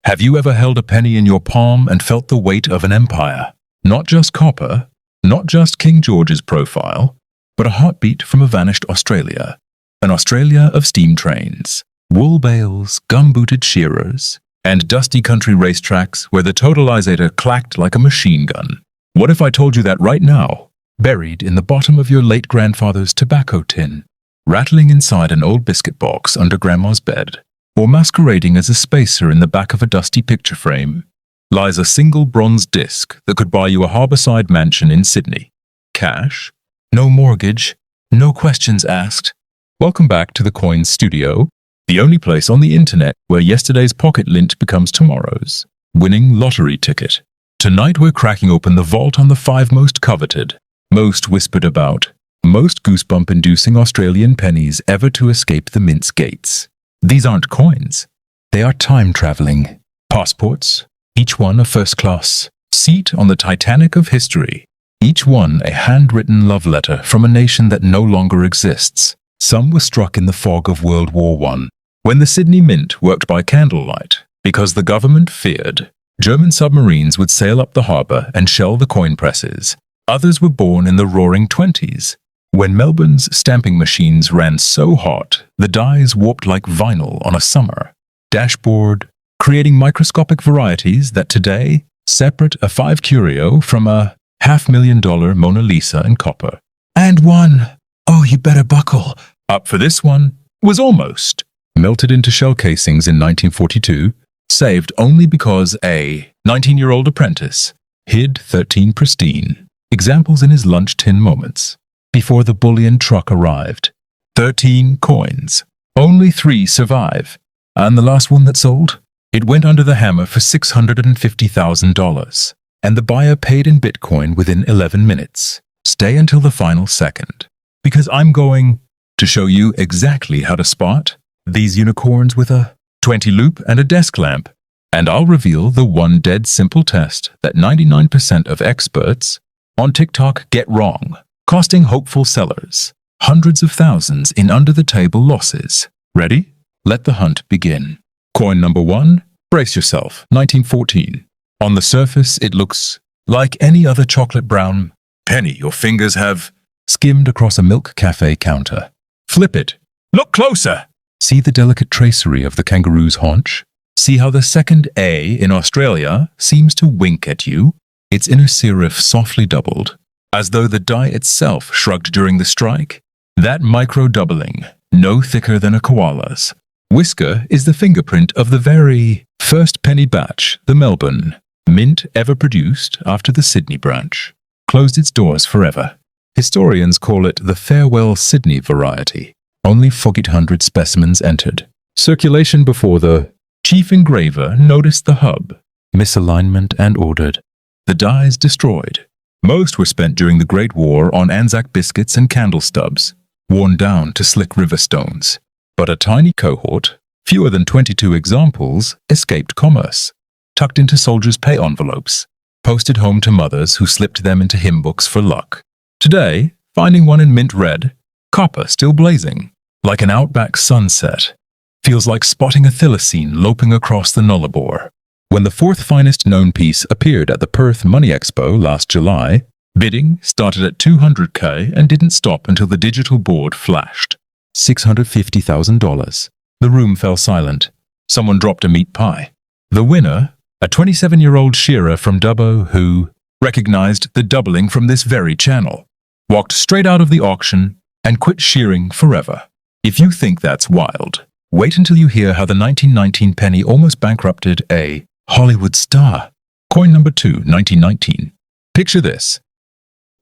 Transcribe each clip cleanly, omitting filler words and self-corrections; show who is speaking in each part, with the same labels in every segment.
Speaker 1: Have you ever held a penny in your palm and felt the weight of an empire? Not just copper, not just King George's profile, but a heartbeat from a vanished Australia. An Australia of steam trains, wool bales, gum-booted shearers, and dusty country racetracks where the totalizator clacked like a machine gun. What if I told you that right now, buried in the bottom of your late grandfather's tobacco tin, rattling inside an old biscuit box under Grandma's bed, or masquerading as a spacer in the back of a dusty picture frame, lies a single bronze disc that could buy you a harbourside mansion in Sydney. Cash, no mortgage, no questions asked. Welcome back to the Coins Studio, the only place on the internet where yesterday's pocket lint becomes tomorrow's winning lottery ticket. Tonight we're cracking open the vault on the 5 most coveted, most whispered about, most goosebump-inducing Australian pennies ever to escape the mint's gates. These aren't coins. They are time-traveling passports, each one a first-class seat on the Titanic of history, each one a handwritten love letter from a nation that no longer exists. Some were struck in the fog of World War I, when the Sydney Mint worked by candlelight, because the government feared German submarines would sail up the harbour and shell the coin presses. Others were born in the roaring 20s, when Melbourne's stamping machines ran so hot the dies warped like vinyl on a summer dashboard, creating microscopic varieties that today separate a 5 curio from a $500,000 Mona Lisa in copper. And one, oh, you better buckle up for this one, was almost melted into shell casings in 1942, saved only because a 19-year-old apprentice hid 13 pristine examples in his lunch tin moments before the bullion truck arrived. 13 coins. Only 3 survive. And the last one that sold? It went under the hammer for $650,000, and the buyer paid in Bitcoin within 11 minutes. Stay until the final second, because I'm going to show you exactly how to spot these unicorns with a 20 loupe and a desk lamp, and I'll reveal the one dead simple test that 99% of experts on TikTok get wrong, costing hopeful sellers hundreds of thousands in under-the-table losses. Ready? Let the hunt begin. Coin number 1, brace yourself, 1914. On the surface, it looks like any other chocolate brown penny your fingers have skimmed across a milk cafe counter. Flip it. Look closer. See the delicate tracery of the kangaroo's haunch? See how the second A in Australia seems to wink at you? Its inner serif softly doubled, as though the die itself shrugged during the strike. That micro-doubling, no thicker than a koala's whisker, is the fingerprint of the very first penny batch the Melbourne Mint ever produced after the Sydney branch closed its doors forever. Historians call it the Farewell Sydney variety. Only 400 specimens entered circulation before the chief engraver noticed the hub misalignment and ordered the dies destroyed. Most were spent during the Great War on Anzac biscuits and candle stubs, worn down to slick river stones. But a tiny cohort, fewer than 22 examples, escaped commerce, tucked into soldiers' pay envelopes, posted home to mothers who slipped them into hymn books for luck. Today, finding one in mint red, copper still blazing, like an outback sunset, feels like spotting a thylacine loping across the Nullarbor. When the 4th finest known piece appeared at the Perth Money Expo last July, bidding started at $200K and didn't stop until the digital board flashed. $650,000. The room fell silent. Someone dropped a meat pie. The winner, a 27-year-old shearer from Dubbo who recognized the doubling from this very channel, walked straight out of the auction and quit shearing forever. If you think that's wild, wait until you hear how the 1919 penny almost bankrupted a Hollywood star. Coin number 2, 1919. Picture this.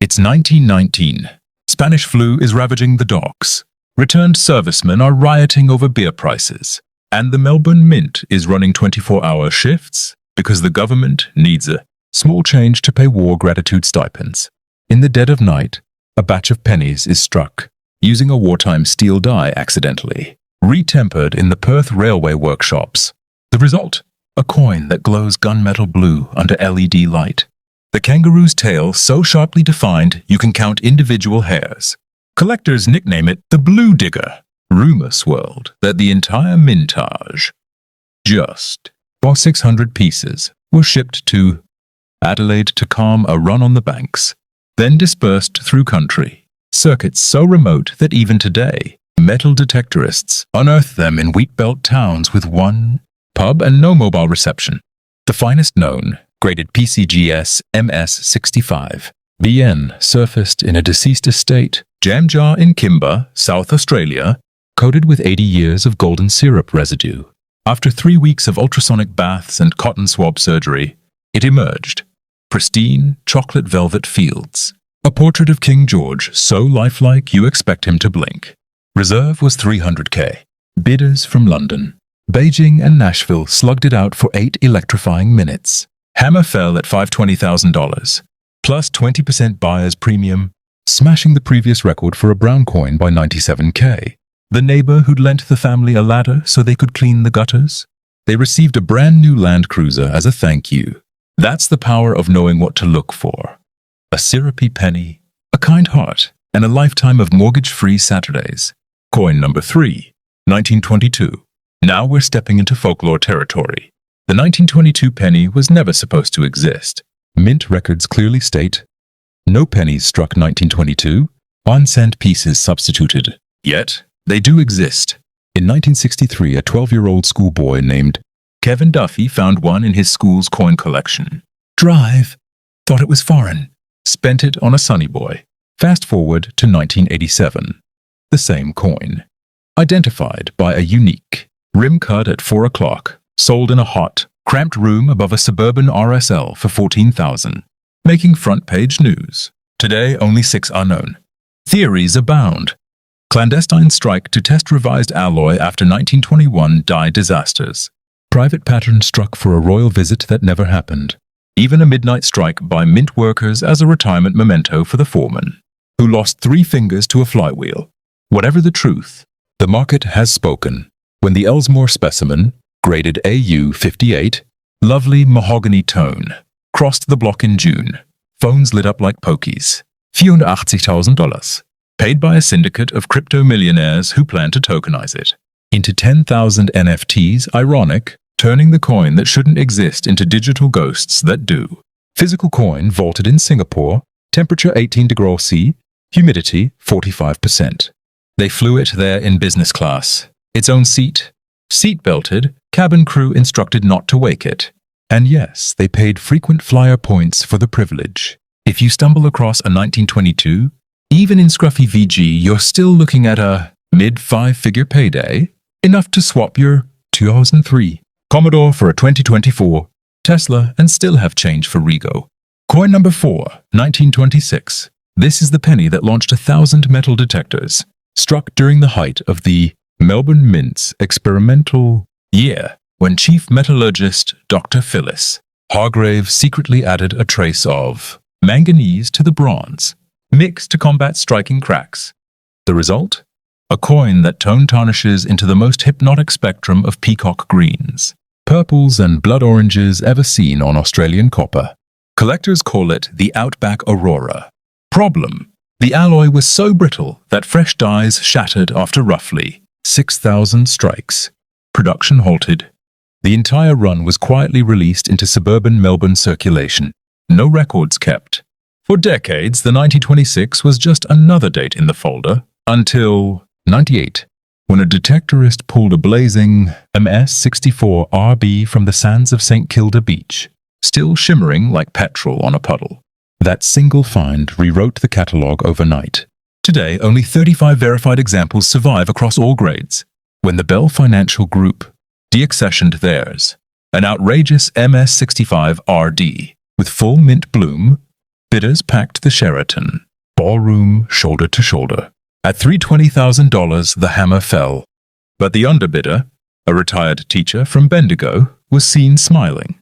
Speaker 1: It's 1919. Spanish flu is ravaging the docks. Returned servicemen are rioting over beer prices. And the Melbourne Mint is running 24-hour shifts because the government needs a small change to pay war gratitude stipends. In the dead of night, a batch of pennies is struck, using a wartime steel die accidentally, retempered in the Perth railway workshops. The result? A coin that glows gunmetal blue under LED light. The kangaroo's tail so sharply defined you can count individual hairs. Collectors nickname it the Blue Digger. Rumor swirled that the entire mintage just while 600 pieces were shipped to Adelaide to calm a run on the banks, then dispersed through country, circuits so remote that even today, metal detectorists unearth them in wheatbelt towns with one pub and no mobile reception. The finest known, graded PCGS MS65 BN surfaced in a deceased estate jam jar in Kimba, South Australia, coated with 80 years of golden syrup residue. After 3 weeks of ultrasonic baths and cotton swab surgery, it emerged. Pristine, chocolate velvet fields. A portrait of King George so lifelike you expect him to blink. Reserve was $300K. Bidders from London, Beijing and Nashville slugged it out for 8 electrifying minutes. Hammer fell at $520,000, plus 20% buyer's premium, smashing the previous record for a brown coin by $97K. The neighbor who'd lent the family a ladder so they could clean the gutters? They received a brand new Land Cruiser as a thank you. That's the power of knowing what to look for. A syrupy penny, a kind heart, and a lifetime of mortgage-free Saturdays. Coin number 3, 1922. Now we're stepping into folklore territory. The 1922 penny was never supposed to exist. Mint records clearly state, no pennies struck 1922, 1-cent pieces substituted. Yet, they do exist. In 1963, a 12-year-old schoolboy named Kevin Duffy found one in his school's coin collection. Drive. Thought it was foreign. Spent it on a Sunny Boy. Fast forward to 1987. The same coin. Identified by a unique rim cut at 4 o'clock, sold in a hot, cramped room above a suburban RSL for $14,000, making front-page news. Today, only 6 are known. Theories abound. Clandestine strike to test revised alloy after 1921 die disasters. Private pattern struck for a royal visit that never happened. Even a midnight strike by mint workers as a retirement memento for the foreman, who lost 3 fingers to a flywheel. Whatever the truth, the market has spoken. When the Ellesmere specimen, graded AU 58, lovely mahogany tone, crossed the block in June, phones lit up like pokies. $480,000. Paid by a syndicate of crypto millionaires who plan to tokenize it. Into 10,000 NFTs, ironic, turning the coin that shouldn't exist into digital ghosts that do. Physical coin vaulted in Singapore, temperature 18 degrees C, humidity 45%. They flew it there in business class. Its own seat, seat-belted, cabin crew instructed not to wake it. And yes, they paid frequent flyer points for the privilege. If you stumble across a 1922, even in scruffy VG, you're still looking at a mid-5-figure payday, enough to swap your 2003 Commodore for a 2024 Tesla and still have change for Rego. Coin number 4, 1926. This is the penny that launched 1,000 metal detectors, struck during the height of the Melbourne Mint's experimental year, when Chief Metallurgist Dr. Phyllis Hargrave secretly added a trace of manganese to the bronze, mixed to combat striking cracks. The result? A coin that tone tarnishes into the most hypnotic spectrum of peacock greens, purples and blood oranges ever seen on Australian copper. Collectors call it the Outback Aurora. Problem: the alloy was so brittle that fresh dies shattered after roughly 6,000 strikes. Production halted. The entire run was quietly released into suburban Melbourne circulation. No records kept. For decades, the 1926 was just another date in the folder, until 98, when a detectorist pulled a blazing MS-64 RB from the sands of St. Kilda Beach, still shimmering like petrol on a puddle. That single find rewrote the catalogue overnight. Today, only 35 verified examples survive across all grades. When the Bell Financial Group deaccessioned theirs, an outrageous MS-65 RD with full mint bloom, bidders packed the Sheraton ballroom shoulder to shoulder. At $320,000, the hammer fell. But the underbidder, a retired teacher from Bendigo, was seen smiling.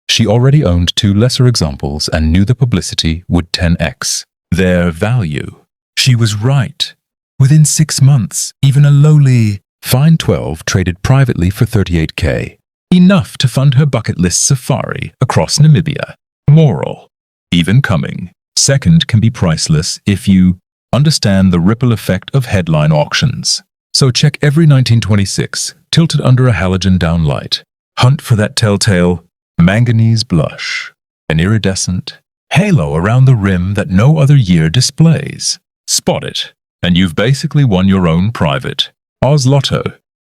Speaker 1: She already owned 2 lesser examples and knew the publicity would 10x their value. She was right. Within 6 months, even a lowly Fine 12 traded privately for $38K. Enough to fund her bucket list safari across Namibia. Moral: even coming second can be priceless if you understand the ripple effect of headline auctions. So check every 1926 tilted under a halogen downlight. Hunt for that telltale manganese blush, an iridescent halo around the rim that no other year displays. Spot it, and you've basically won your own private Oz Lotto,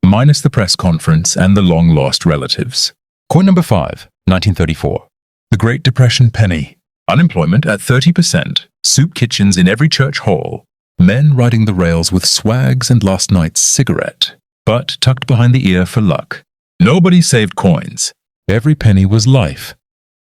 Speaker 1: minus the press conference and the long-lost relatives. Coin number 5, 1934. The Great Depression penny. Unemployment at 30%, soup kitchens in every church hall, men riding the rails with swags and last night's cigarette, butt tucked behind the ear for luck. Nobody saved coins. Every penny was life.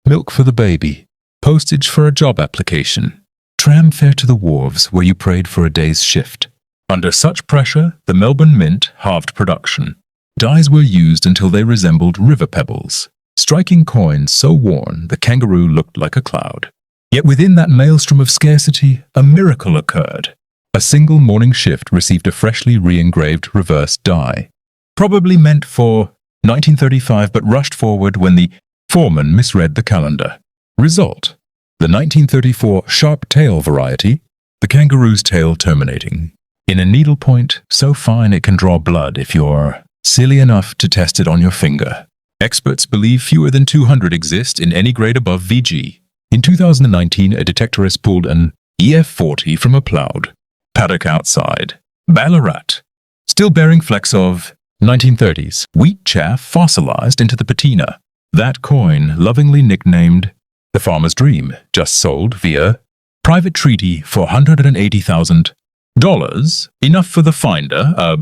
Speaker 1: Milk for the baby, postage for a job application, tram fare to the wharves where you prayed for a day's shift. Under such pressure, the Melbourne Mint halved production. Dyes were used until they resembled river pebbles, striking coins so worn the kangaroo looked like a cloud. Yet within that maelstrom of scarcity, a miracle occurred. A single morning shift received a freshly re-engraved reverse die, probably meant for 1935 but rushed forward when the foreman misread the calendar. Result: the 1934 sharp tail variety, the kangaroo's tail terminating in a needlepoint so fine it can draw blood if you're silly enough to test it on your finger. Experts believe fewer than 200 exist in any grade above VG. In 2019, a detectorist pulled an EF40 from a ploughed paddock outside Ballarat, still bearing flecks of 1930s wheat chaff fossilized into the patina. That coin, lovingly nicknamed the Farmer's Dream, just sold via private treaty for $180,000, enough for the finder, a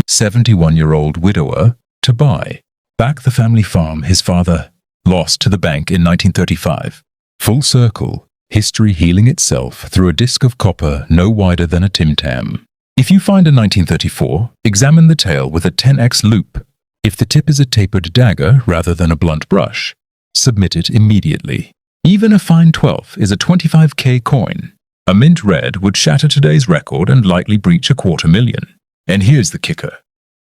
Speaker 1: 71-year-old widower, to buy back the family farm his father lost to the bank in 1935. Full circle, history healing itself through a disc of copper no wider than a Tim Tam. If you find a 1934, examine the tail with a 10x loupe. If the tip is a tapered dagger rather than a blunt brush, submit it immediately. Even a fine 12 is a 25K coin. A mint red would shatter today's record and likely breach $250,000. And here's the kicker.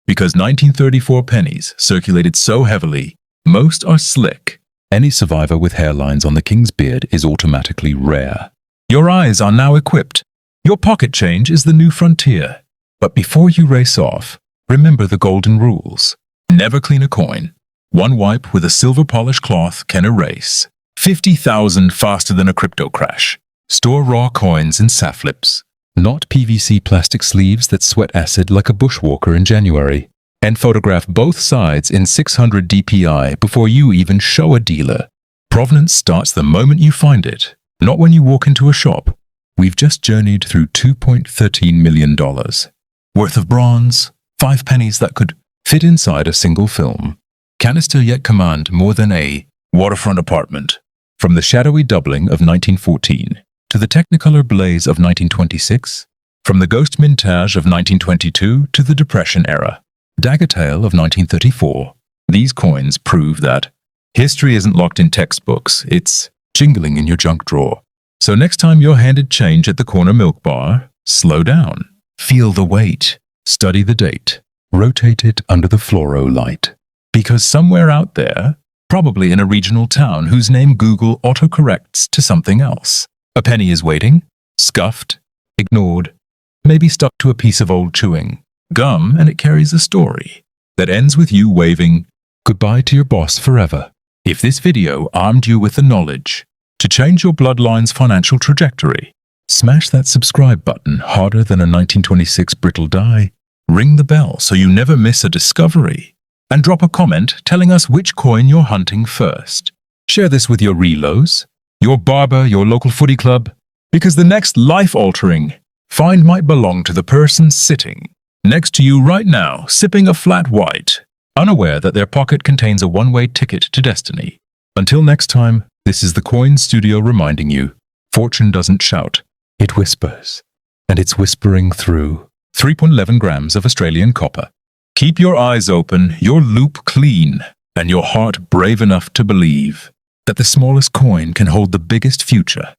Speaker 1: Because 1934 pennies circulated so heavily, most are slick. Any survivor with hairlines on the king's beard is automatically rare. Your eyes are now equipped. Your pocket change is the new frontier. But before you race off, remember the golden rules. Never clean a coin. One wipe with a silver polish cloth can erase 50,000 faster than a crypto crash. Store raw coins in safflips, not PVC plastic sleeves that sweat acid like a bushwalker in January. And photograph both sides in 600 dpi before you even show a dealer. Provenance starts the moment you find it, not when you walk into a shop. We've just journeyed through $2.13 million worth of bronze, 5 pennies that could fit inside a single film. Canister yet command more than a waterfront apartment. From the shadowy doubling of 1914 to the Technicolor blaze of 1926, from the ghost mintage of 1922 to the Depression era. Daggertail of 1934. These coins prove that history isn't locked in textbooks, it's jingling in your junk drawer. So next time you're handed change at the corner milk bar, slow down. Feel the weight. Study the date. Rotate it under the fluoro light. Because somewhere out there, probably in a regional town whose name Google autocorrects to something else, a penny is waiting, scuffed, ignored, maybe stuck to a piece of old chewing gum, and it carries a story that ends with you waving goodbye to your boss forever. If this video armed you with the knowledge to change your bloodline's financial trajectory, smash that subscribe button harder than a 1926 brittle die, ring the bell so you never miss a discovery, and drop a comment telling us which coin you're hunting first. Share this with your relos, your barber, your local footy club, because the next life-altering find might belong to the person sitting next to you right now, sipping a flat white, unaware that their pocket contains a one-way ticket to destiny. Until next time, this is the Coin Studio reminding you, fortune doesn't shout, it whispers. And it's whispering through 3.11 grams of Australian copper. Keep your eyes open, your loupe clean, and your heart brave enough to believe that the smallest coin can hold the biggest future.